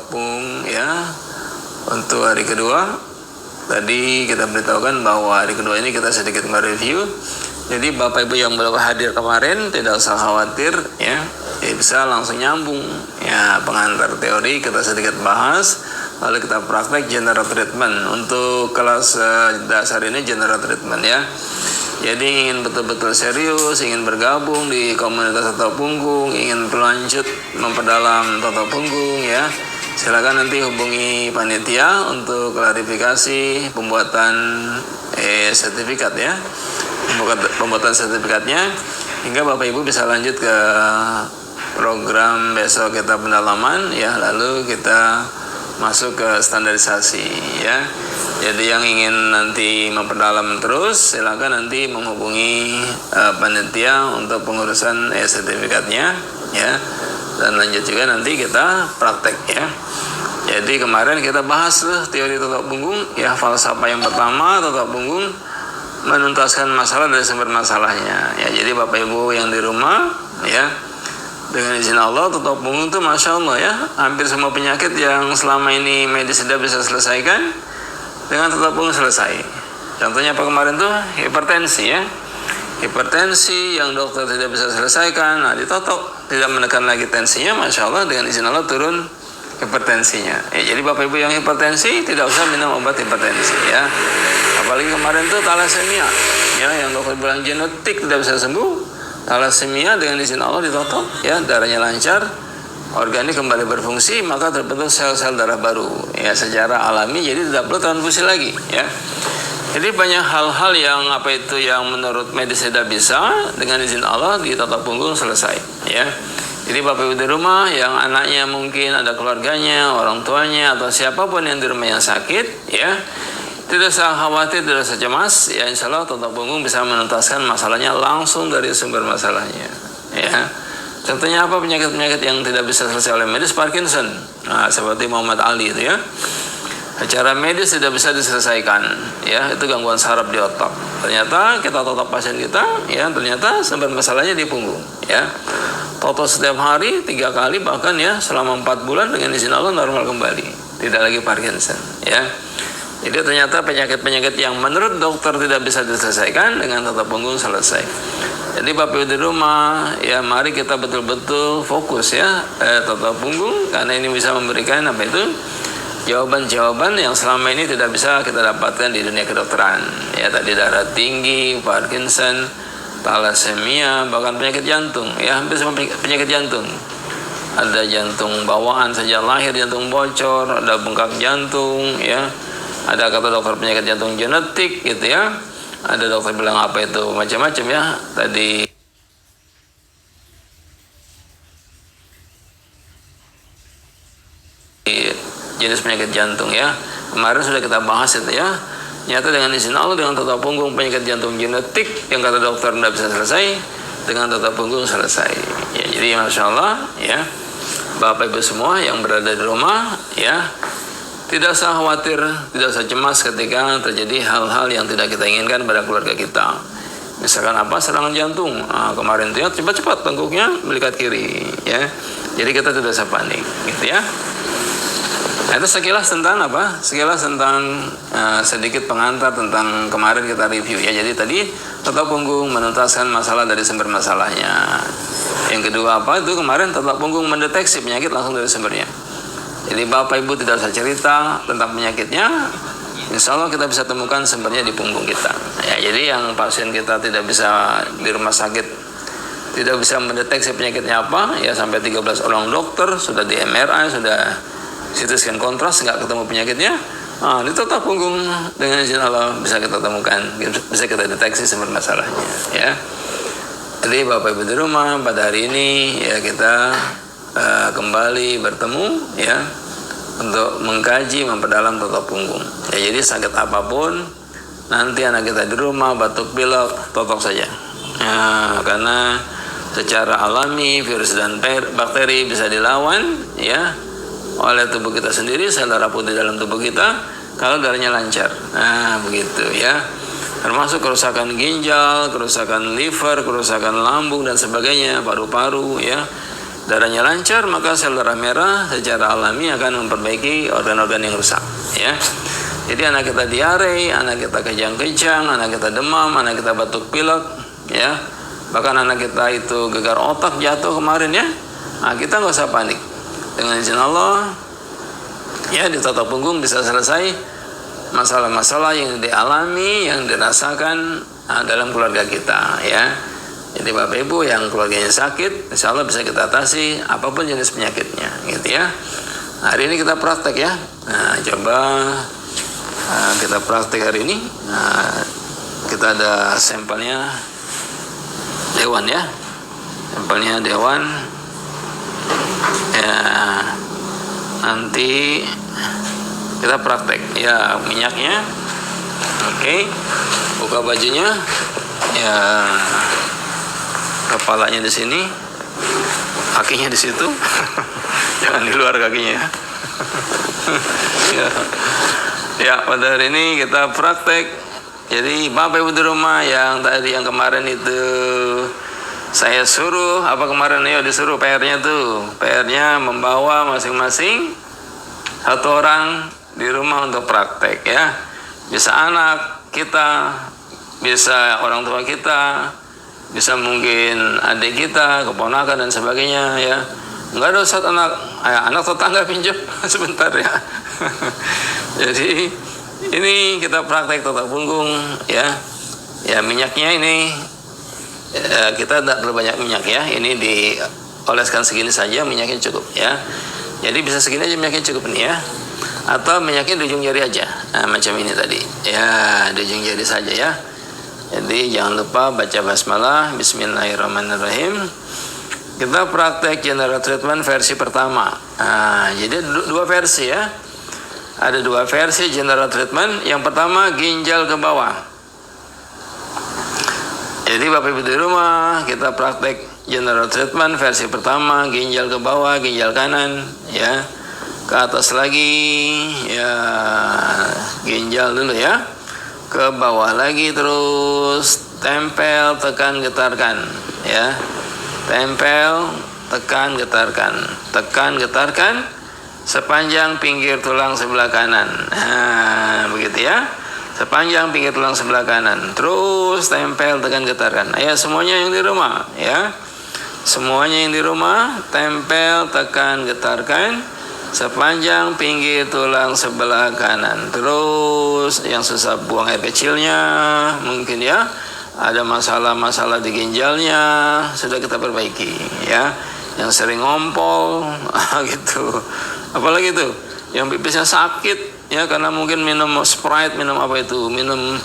punggung ya. Untuk hari kedua tadi kita beritahukan bahwa hari kedua ini kita sedikit mereview. Jadi Bapak Ibu yang belum hadir kemarin tidak usah khawatir ya, bisa langsung nyambung ya. Pengantar teori kita sedikit bahas, lalu kita praktek general treatment. Untuk kelas dasar ini general treatment ya. Jadi ingin betul-betul serius, ingin bergabung di komunitas tato punggung, ingin berlanjut memperdalam tato punggung ya, silakan nanti hubungi panitia untuk klarifikasi pembuatan sertifikat ya, pembuatan sertifikatnya, hingga Bapak Ibu bisa lanjut ke program besok kita pendalaman ya, lalu kita masuk ke standarisasi ya. Jadi yang ingin nanti memperdalam terus silakan nanti menghubungi panitia untuk pengurusan sertifikatnya ya, dan lanjut juga nanti kita praktek ya. Jadi kemarin kita bahas teori tato punggung ya, falsafah yang pertama tato punggung menuntaskan masalah dari sumber masalahnya ya. Jadi Bapak Ibu yang di rumah ya, dengan izin Allah tato punggung itu Masya Allah ya, hampir semua penyakit yang selama ini medis tidak bisa selesaikan dengan tato punggung selesai. Contohnya apa kemarin tuh? Hipertensi ya. Hipertensi yang dokter tidak bisa selesaikan, nah ditato tidak menekan lagi tensinya, Masya Allah dengan izin Allah turun hipertensinya ya. Jadi Bapak Ibu yang hipertensi tidak usah minum obat hipertensi ya. Apalagi kemarin tuh talasemia ya, yang dokter bilang genetik tidak bisa sembuh, talasemia dengan izin Allah ditato ya, darahnya lancar, organik kembali berfungsi, maka terbentuk sel-sel darah baru ya secara alami, jadi tidak perlu transfusi lagi ya. Jadi banyak hal-hal yang yang menurut medis tidak bisa, dengan izin Allah di tato punggung selesai ya. Jadi Bapak Ibu di rumah yang anaknya mungkin ada keluarganya, orang tuanya atau siapapun yang di rumah yang sakit ya, tidak usah khawatir, tidak usah cemas ya, insya Allah tato punggung bisa menuntaskan masalahnya langsung dari sumber masalahnya ya. Contohnya apa? Penyakit-penyakit yang tidak bisa selesai oleh medis, Parkinson. Nah, seperti Muhammad Ali itu ya. Secara medis tidak bisa diselesaikan ya, itu gangguan saraf di otak. Ternyata kita toto pasien kita ya, ternyata sumber masalahnya di punggung ya. Toto setiap hari 3 kali bahkan ya selama 4 bulan, dengan izin Allah normal kembali, tidak lagi Parkinson ya. Jadi ternyata penyakit-penyakit yang menurut dokter tidak bisa diselesaikan dengan tato punggung selesai. Jadi Bapak Ibu di rumah ya, mari kita betul-betul fokus ya tato punggung, karena ini bisa memberikan jawaban-jawaban yang selama ini tidak bisa kita dapatkan di dunia kedokteran ya. Tadi darah tinggi, Parkinson, talasemia, bahkan penyakit jantung ya, hampir semua penyakit jantung. Ada jantung bawaan sejak lahir, jantung bocor, ada bengkak jantung ya, ada kata dokter penyakit jantung genetik gitu ya. Ada dokter bilang apa itu macam-macam ya. Tadi jenis penyakit jantung ya, kemarin sudah kita bahas itu ya. Nyata dengan izin Allah, dengan tato punggung penyakit jantung genetik yang kata dokter tidak bisa selesai, dengan tato punggung selesai ya. Jadi Masya Allah ya, Bapak Ibu semua yang berada di rumah ya, tidak usah khawatir, tidak usah cemas ketika terjadi hal-hal yang tidak kita inginkan pada keluarga kita. Misalkan apa, serangan jantung. Nah, kemarin itu ya cepat-cepat tengkuknya melihat kiri ya. Jadi kita tidak usah panik gitu ya. Nah, itu sekilas tentang apa? Sekilas tentang sedikit pengantar tentang kemarin kita review ya. Jadi tadi tato punggung menuntaskan masalah dari sumber masalahnya. Yang kedua apa itu kemarin, tato punggung mendeteksi penyakit langsung dari sumbernya. Jadi Bapak Ibu tidak usah cerita tentang penyakitnya, insya Allah kita bisa temukan sumbernya di punggung kita ya. Jadi yang pasien kita tidak bisa di rumah sakit, tidak bisa mendeteksi penyakitnya apa ya, sampai 13 orang dokter sudah di MRI, sudah CT scan kontras, nggak ketemu penyakitnya. Nah, di tato punggung dengan izin Allah bisa kita temukan, bisa kita deteksi sumber masalahnya ya. Jadi Bapak Ibu di rumah pada hari ini ya, kita kembali bertemu ya untuk mengkaji, memperdalam tato punggung ya. Jadi sakit apapun nanti anak kita di rumah, batuk pilek, totok saja ya, karena secara alami virus dan bakteri bisa dilawan ya oleh tubuh kita sendiri, sel darah putih dalam tubuh kita kalau darahnya lancar. Nah begitu ya, termasuk kerusakan ginjal, kerusakan liver, kerusakan lambung dan sebagainya, paru-paru ya. darahnya lancar, maka sel darah merah secara alami akan memperbaiki organ-organ yang rusak, ya. Jadi anak kita diare, anak kita kejang-kejang, anak kita demam, anak kita batuk pilek, ya. Bahkan anak kita itu gegar otak jatuh kemarin, ya. Nah, kita nggak usah panik. Dengan izin Allah, ya, di tata punggung bisa selesai masalah-masalah yang dialami, yang dirasakan dalam keluarga kita, ya. Jadi Bapak Ibu yang keluarganya sakit, insya Allah bisa kita atasi apapun jenis penyakitnya, gitu ya. Hari ini kita praktek, ya. Nah, coba kita praktek hari ini. Kita ada sampelnya Dewan, ya. Sampelnya Dewan. Ya, nanti kita praktek, ya, minyaknya. Oke. Buka bajunya, ya. Kepalanya di sini, kakinya di situ, jangan di luar kakinya. Ya. Ya, pada hari ini kita praktek. Jadi Bapak Ibu di rumah yang tadi yang kemarin itu saya suruh, apa kemarin ya disuruh PR-nya tuh, PR-nya membawa masing-masing satu orang di rumah untuk praktek, ya. Bisa anak kita, bisa orang tua kita, bisa mungkin adik kita, keponakan dan sebagainya, ya. Enggak ada Ustaz, anak tetangga pinjam sebentar, ya. Jadi ini kita praktek tata punggung, ya. Ya, minyaknya ini kita tidak perlu banyak minyak, ya. Ini dioleskan segini saja, minyaknya cukup, ya. Jadi bisa segini aja minyaknya cukup nih, ya. Atau minyaknya di ujung jari aja, nah, macam ini tadi, ya, di ujung jari saja, ya. Jadi jangan lupa baca basmalah, bismillahirrahmanirrahim. Kita praktek general treatment versi pertama. Nah, jadi dua versi, ya. Ada dua versi general treatment. Yang pertama ginjal ke bawah. Jadi Bapak Ibu di rumah kita praktek general treatment versi pertama, ginjal ke bawah, ginjal kanan, ya. Ke atas lagi, ya, ginjal dulu, ya. Ke bawah lagi, terus tempel, tekan, getarkan, ya. Tempel, tekan, getarkan, tekan, getarkan sepanjang pinggir tulang sebelah kanan. Nah, begitu, ya. Sepanjang pinggir tulang sebelah kanan. Terus tempel, tekan, getarkan. Ayo semuanya yang di rumah, ya. Semuanya yang di rumah, tempel, tekan, getarkan sepanjang pinggir tulang sebelah kanan. Terus yang susah buang air kecilnya, mungkin, ya, ada masalah-masalah di ginjalnya, sudah kita perbaiki, ya. Yang sering ngompol, gitu. Apalagi itu, yang pipisnya sakit, ya, karena mungkin minum Sprite, minum apa itu, minum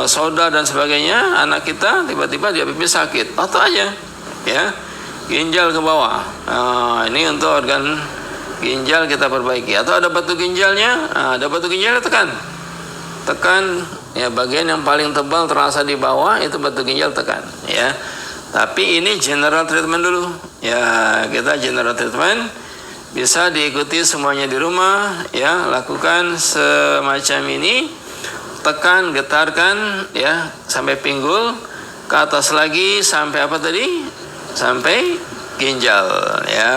soda dan sebagainya. Anak kita tiba-tiba dia pipis sakit, atau aja, ya, ginjal ke bawah. Ini untuk organ ginjal kita perbaiki. Atau ada batu ginjalnya, ada batu ginjalnya, tekan, ya, bagian yang paling tebal terasa di bawah itu batu ginjal, tekan, ya. Tapi ini general treatment dulu, ya. Kita general treatment bisa diikuti semuanya di rumah, ya. Lakukan semacam ini, tekan, getarkan, ya, sampai pinggul, ke atas lagi sampai apa tadi? Sampai ginjal, ya.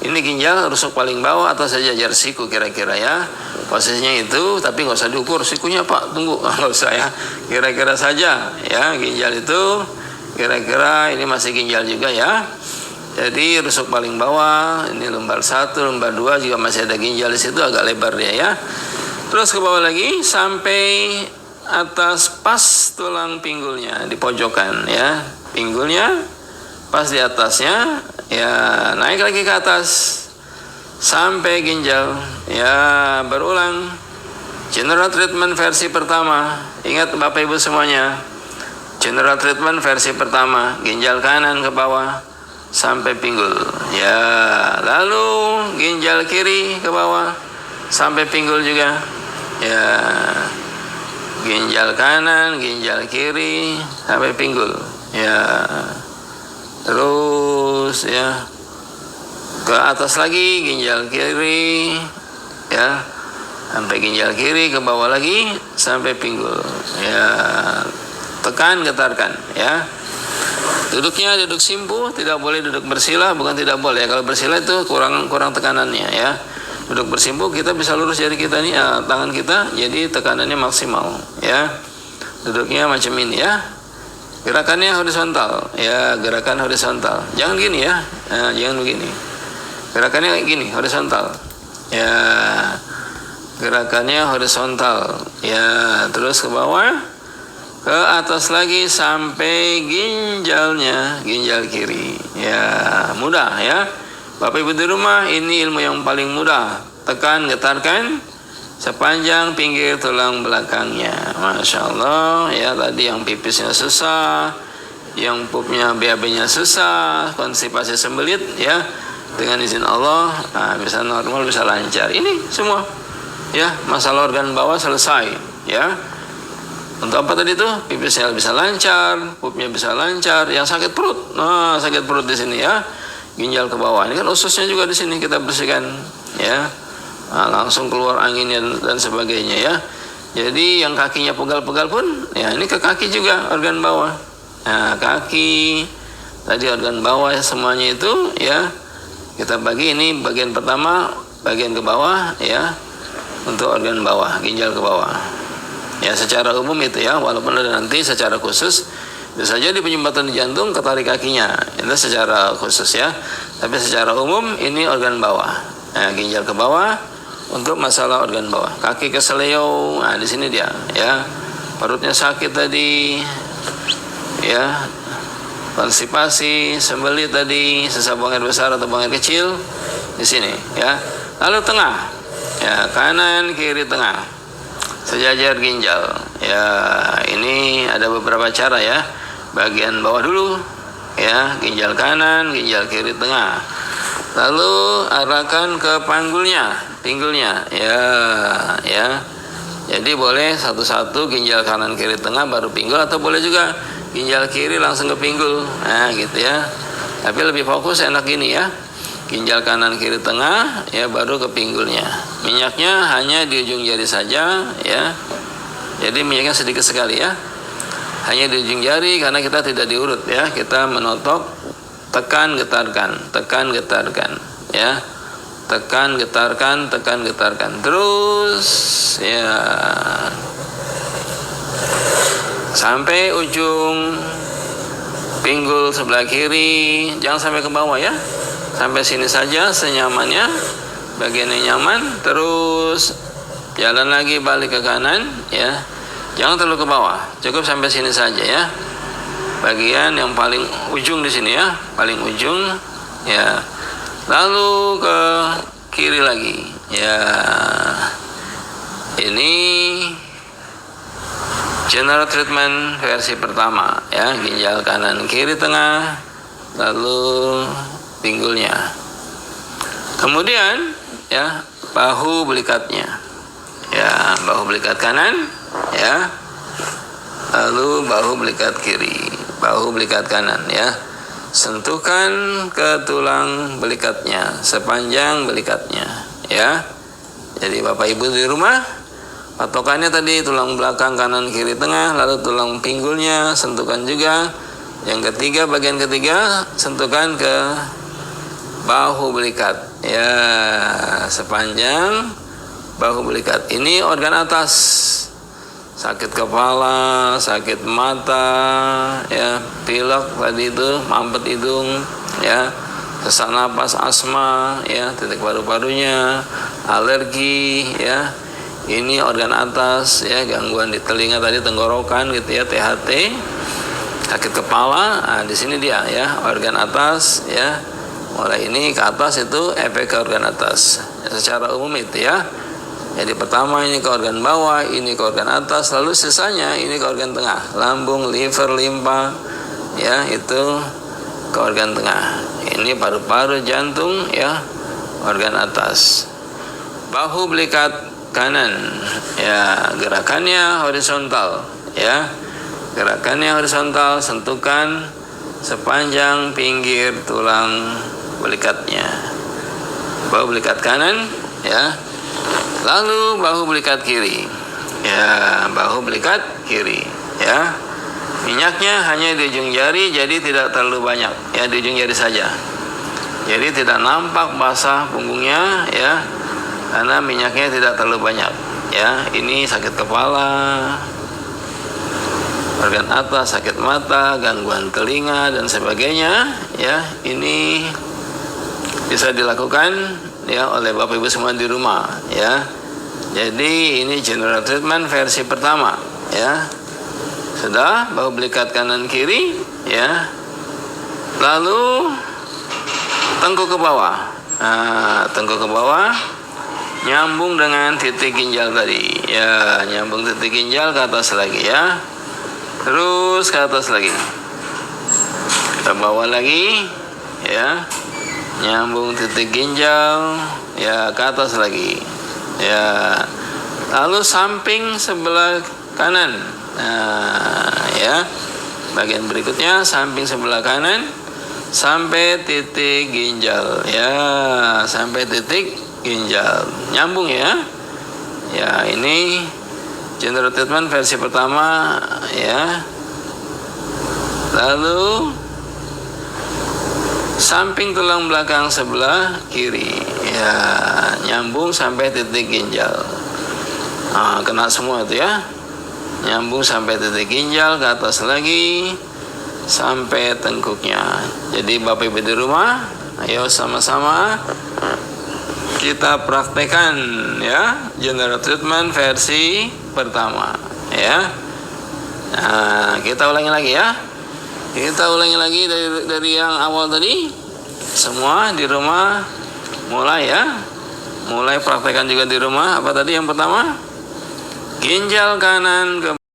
Ini ginjal rusuk paling bawah atau sejajar siku kira-kira, ya. Posisinya itu, tapi nggak usah diukur sikunya, Pak, tunggu, nggak usah, ya. Kira-kira saja, ya, ginjal itu kira-kira ini masih ginjal juga, ya. Jadi rusuk paling bawah, ini lumbar 1, lumbar 2 juga masih ada ginjal di situ, agak lebar dia, ya. Terus ke bawah lagi sampai atas pas tulang pinggulnya di pojokan, ya. Pinggulnya pas di atasnya, ya, naik lagi ke atas sampai ginjal, ya. Berulang general treatment versi pertama. Ingat Bapak Ibu semuanya, general treatment versi pertama, ginjal kanan ke bawah sampai pinggul, ya. Lalu ginjal kiri ke bawah sampai pinggul juga, ya. Ginjal kanan, ginjal kiri sampai pinggul, ya. Terus, ya, ke atas lagi ginjal kiri, ya, sampai ginjal kiri, ke bawah lagi sampai pinggul, ya. Tekan, getarkan, ya. Duduknya duduk simpu, tidak boleh duduk bersila, bukan tidak boleh. Kalau bersila itu kurang tekanannya ya. Duduk bersimpu kita bisa lurus jari kita nih, tangan kita, jadi tekanannya maksimal ya. Duduknya macam ini ya. Gerakannya horizontal ya, gerakan horizontal. Jangan gini ya, jangan begini. Gerakannya kayak gini, horizontal ya. Gerakannya horizontal ya, terus ke bawah, ke atas lagi sampai ginjalnya, ginjal kiri ya. Mudah ya Bapak Ibu di rumah, ini ilmu yang paling mudah. Tekan, getarkan sepanjang pinggir tulang belakangnya. Masya Allah ya. Tadi yang pipisnya susah, yang pupnya BAB-nya susah, konstipasi sembelit ya, dengan izin Allah bisa normal, bisa lancar. Ini semua ya, masalah organ bawah selesai ya. Untuk apa tadi tuh? Pipisnya bisa lancar, pupnya bisa lancar. Yang sakit perut, sakit perut di sini ya, ginjal ke bawah. Ini kan ususnya juga di sini kita bersihkan ya. Langsung keluar anginnya dan sebagainya ya. Jadi yang kakinya pegal-pegal pun ya, ini ke kaki juga organ bawah. Nah, kaki tadi organ bawah semuanya itu ya. Kita bagi ini bagian pertama, bagian ke bawah ya, untuk organ bawah, ginjal ke bawah. Ya secara umum itu ya, walaupun ada nanti secara khusus bisa saja di penyumbatan jantung ketarik kakinya, itu secara khusus ya. Tapi secara umum ini organ bawah. Nah, ginjal ke bawah untuk masalah organ bawah. Kaki keseleo, nah di sini dia ya. Perutnya sakit tadi ya, konstipasi, sembelit tadi, sesak buang air besar atau buang air kecil di sini ya. Lalu tengah ya, kanan kiri tengah, sejajar ginjal ya. Ini ada beberapa cara ya. Bagian bawah dulu ya, ginjal kanan, ginjal kiri tengah, lalu arahkan ke pinggulnya ya. Jadi boleh satu-satu, ginjal kanan kiri tengah baru pinggul, atau boleh juga ginjal kiri langsung ke pinggul, nah gitu ya. Tapi lebih fokus enak gini ya, ginjal kanan kiri tengah ya, baru ke pinggulnya. Minyaknya hanya di ujung jari saja ya. Jadi minyaknya sedikit sekali ya, hanya di ujung jari, karena kita tidak diurut ya. Kita menotok, tekan getarkan ya, tekan getarkan terus ya, sampai ujung pinggul sebelah kiri. Jangan sampai ke bawah ya, sampai sini saja senyamannya, bagian yang nyaman. Terus jalan lagi balik ke kanan ya, jangan terlalu ke bawah, cukup sampai sini saja ya. Bagian yang paling ujung di sini ya, paling ujung ya. Lalu ke kiri lagi ya. Ini general treatment versi pertama ya, ginjal kanan kiri tengah, lalu pinggulnya. Kemudian ya, bahu belikatnya ya, bahu belikat kanan ya, lalu bahu belikat kiri, bahu belikat kanan ya. Sentuhkan ke tulang belikatnya, sepanjang belikatnya ya. Jadi Bapak Ibu di rumah, patokannya tadi tulang belakang kanan kiri tengah, lalu tulang pinggulnya sentuhkan juga. Yang ketiga, bagian ketiga, sentuhkan ke bahu belikat ya, sepanjang bahu belikat. Ini organ atas. Sakit kepala, sakit mata ya, pilek tadi itu, mampet hidung ya, sesak napas, asma ya, titik paru-parunya, alergi ya. Ini organ atas ya, gangguan di telinga tadi, tenggorokan gitu ya, THT, sakit kepala. Nah, di sini dia ya, organ atas ya. Mulai ini ke atas itu efek ke organ atas ya, secara umum itu ya. Jadi pertama ini ke organ bawah, ini ke organ atas, lalu sisanya ini ke organ tengah, lambung, liver, limpa ya, itu ke organ tengah. Ini paru-paru, jantung ya, organ atas. Bahu belikat kanan ya, gerakannya horizontal ya, gerakannya horizontal, sentuhkan sepanjang pinggir tulang belikatnya. Bahu belikat kanan ya, lalu bahu belikat kiri ya, bahu belikat kiri ya. Minyaknya hanya di ujung jari, jadi tidak terlalu banyak, ya, di ujung jari saja. Jadi tidak nampak basah punggungnya, ya, karena minyaknya tidak terlalu banyak, ya. Ini sakit kepala, organ atas, sakit mata, gangguan telinga dan sebagainya, ya. Ini bisa dilakukan, ya, oleh Bapak Ibu semua di rumah, ya. Jadi ini general treatment versi pertama, ya. Sudah, bahu belikat kanan kiri, ya. Lalu tengkuk ke bawah. Nah, tengkuk ke bawah nyambung dengan titik ginjal tadi. Ya, nyambung titik ginjal ke atas lagi, ya. Terus ke atas lagi. Ke bawah lagi, ya. Nyambung titik ginjal, ya, ke atas lagi. Ya. Lalu samping sebelah kanan. Nah, ya. Bagian berikutnya samping sebelah kanan sampai titik ginjal, ya, sampai titik ginjal. Nyambung, ya. Ya, ini general treatment versi pertama, ya. Lalu samping tulang belakang sebelah kiri, ya, nyambung sampai titik ginjal. Nah, kena semua itu, ya. Nyambung sampai titik ginjal, ke atas lagi sampai tengkuknya. Jadi Bapak Ibu di rumah, ayo sama-sama kita praktekkan, ya, general treatment versi pertama, ya. Nah, kita ulangi lagi, ya. Kita ulangi lagi dari yang awal tadi. Semua di rumah mulai, ya. Mulai praktekkan juga di rumah. Apa tadi yang pertama? Ginjal kanan ke